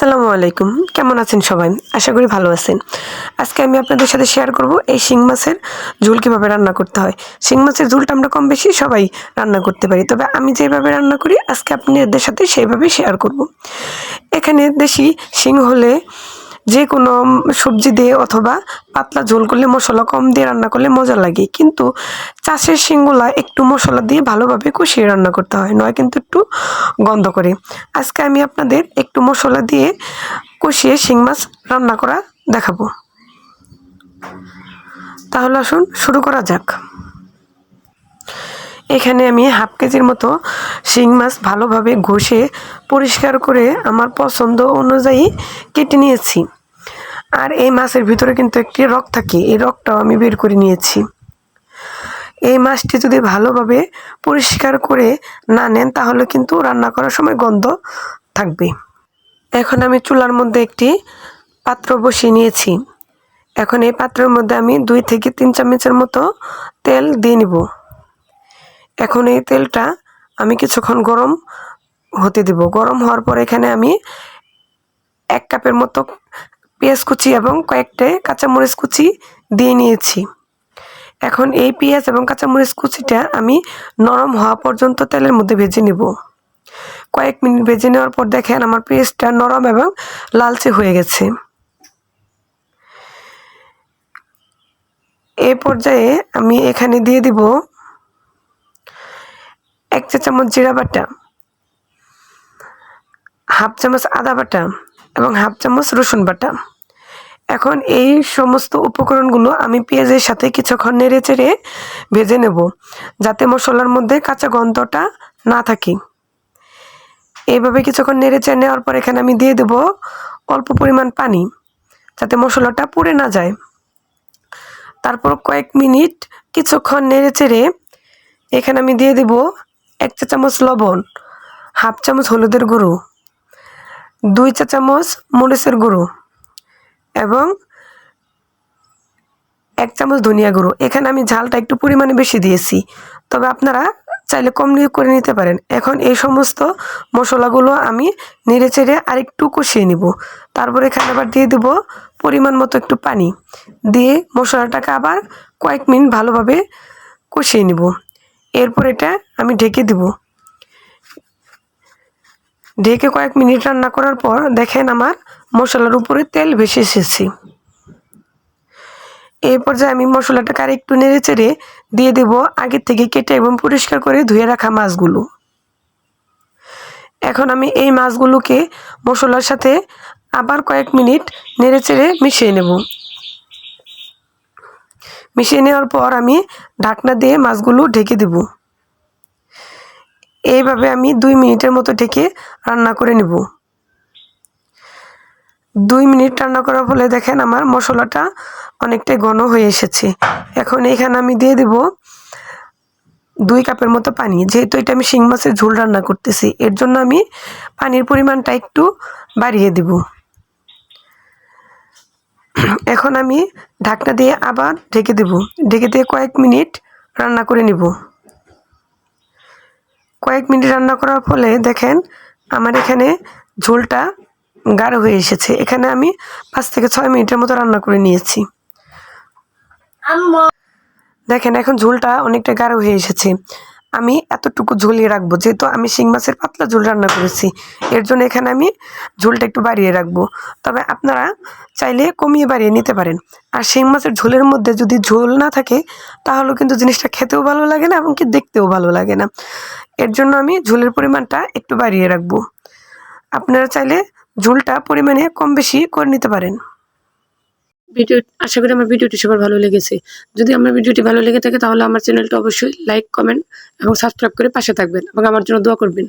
আসসালামু আলাইকুম। কেমন আছেন সবাই? আশা করি ভালো আছেন। আজকে আমি আপনাদের সাথে শেয়ার করব এই শিং মাছের ঝোল কিভাবে রান্না করতে হয়। শিং মাছের ঝোলটা আমরা কম বেশি সবাই রান্না করতে পারি। তবে আমি যেভাবে রান্না করি আজকে আপনাদের সাথে সেইভাবেই শেয়ার করব। এখানে দেশি শিং হলে যেকোনো সবজি দিয়ে অথবা পাতলা ঝোল করলে মশলা কম দিয়ে রান্না করলে মজা লাগে। কিন্তু চাষের শিংগুলা একটু মশলা দিয়ে ভালোভাবে কষিয়ে রান্না করতে হয়, নয় কিন্তু একটু গন্ধ করে। আজকে আমি আপনাদের একটু মশলা দিয়ে কষিয়ে শিং মাছ রান্না করা দেখাবো। তাহলে আসুন শুরু করা যাক। এখানে আমি হাফ কেজির মতো শিং মাছ ভালোভাবে ঘষে পরিষ্কার করে আমার পছন্দ অনুযায়ী কেটে নিয়েছি। আর এই মাছের ভিতরে কিন্তু একটি রক থাকে, এই রকটাও আমি বের করে নিয়েছি। এই মাছটি যদি ভালোভাবে পরিষ্কার করে না নেন তাহলে কিন্তু রান্না করার সময় গন্ধ থাকবে। এখন আমি চুলার মধ্যে একটি পাত্র বসিয়ে নিয়েছি। এখন এই পাত্রের মধ্যে আমি 2 থেকে 3 চামচের মতো তেল দিয়ে নিব। এখন এই তেলটা আমি কিছুক্ষণ গরম হতে দেব। গরম হওয়ার পর এখানে আমি 1 কাপের মতো পেঁয়াজ কুচি এবং কয়েকটা কাঁচামরিচ কুচি দিয়ে নিয়েছি। এখন এই পেঁয়াজ এবং কাঁচামরিচ কুচিটা আমি নরম হওয়া পর্যন্ত তেলের মধ্যে ভেজে নেব। কয়েক মিনিট ভেজে নেওয়ার পর দেখেন আমার পেঁয়াজটা নরম এবং লালচে হয়ে গেছে। এই পর্যায়ে আমি এখানে দিয়ে দিব 1 চা চামচ জিরা বাটা, হাফ চামচ আদা বাটা এবং হাফ চামচ রসুন বাটা। এখন এই সমস্ত উপকরণগুলো আমি পেঁয়াজের সাথে কিছুক্ষণ নেড়ে চেড়ে ভেজে নেব, যাতে মশলার মধ্যে কাঁচা গন্ধটা না থাকে। এইভাবে কিছুক্ষণ নেড়ে চেড়ে নেওয়ার পর এখানে আমি দিয়ে দেব অল্প পরিমাণ পানি, যাতে মশলাটা পুড়ে না যায়। তারপর কয়েক মিনিট কিছুক্ষণ নেড়ে চেড়ে এখানে আমি দিয়ে দেব 1 চা চামচ লবণ, হাফ চামচ হলুদের গুঁড়ো, 2 চা চামচ মরিচের গুঁড়ো এবং 1 চামচ ধনিয়া গুঁড়ো। এখানে আমি ঝালটা একটু পরিমাণে বেশি দিয়েছি, তবে আপনারা চাইলে কম করে নিতে পারেন। এখন এই সমস্ত মশলাগুলো আমি নেড়ে চেড়ে আরেকটু কষিয়ে নিব। তারপর এখানে আবার দিয়ে দেব পরিমাণ মতো একটু পানি, দিয়ে মশলাটাকে আবার কয়েক মিনিট ভালোভাবে কষিয়ে নিব। এরপর এটা আমি ঢেকে দিব। ঢেকে কয়েক মিনিট রান্না করার পর দেখেন আমার মশলার উপরে তেল ভেসে এসেছে। এই পর্যায়ে আমি মশলাটাকে আর একটু নেড়ে চেড়ে দিয়ে দেব আগে থেকে কেটে এবং পরিষ্কার করে ধুয়ে রাখা মাছগুলো। এখন আমি এই মাছগুলোকে মশলার সাথে আবার কয়েক মিনিট নেড়ে চেড়ে মিশিয়ে নেব। মিশিয়ে নেওয়ার পর আমি ঢাকনা দিয়ে মাছগুলো ঢেকে দেব। এইভাবে আমি 2 মিনিটের মতো ঢেকে রান্না করে নেব। 2 মিনিট রান্না করার ফলে দেখেন আমার মশলাটা অনেকটাই ঘন হয়ে এসেছে। এখন এখানে আমি দিয়ে দেব 2 কাপের মতো পানি। যেহেতু এটা আমি শিং মাছের ঝোল রান্না করতেছি, এর জন্য আমি পানির পরিমাণটা একটু বাড়িয়ে দেব। এখন আমি ঢাকনা দিয়ে আবার ঢেকে দেব। ঢেকে দিয়ে কয়েক মিনিট রান্না করে নেব। কয়েক মিনিট রান্না করার ফলে দেখেন আমার এখানে ঝোলটা গাঢ় হয়ে এসেছে। এখানে আমি 5 থেকে 6 মিনিটের মতো রান্না করে নিয়েছি। দেখেন এখন ঝোলটা অনেকটা গাঢ় হয়ে এসেছে। আমি এতটুকু ঝোলিয়ে রাখবো, যেহেতু আমি শিং মাছের পাতলা ঝোল রান্না করেছি, এর জন্য এখানে আমি ঝোলটা একটু বাড়িয়ে রাখবো। তবে আপনারা চাইলে কমিয়ে বাড়িয়ে নিতে পারেন। আর শিং মাছের ঝোলের মধ্যে যদি ঝোল না থাকে তাহলে কিন্তু জিনিসটা খেতেও ভালো লাগে না, এমনকি দেখতেও ভালো লাগে না। এর জন্য আমি ঝোলের পরিমাণটা একটু বাড়িয়ে রাখবো। আপনারা চাইলে ঝোলটা পরিমাণে কম বেশি করে নিতে পারেন। আশা করি আমার ভিডিওটি সবার ভালো লেগেছে। যদি আমার ভিডিওটি ভালো লেগে থাকে তাহলে আমার চ্যানেলটা অবশ্যই লাইক, কমেন্ট এবং সাবস্ক্রাইব করে পাশে থাকবেন এবং আমার জন্য দোয়া করবেন।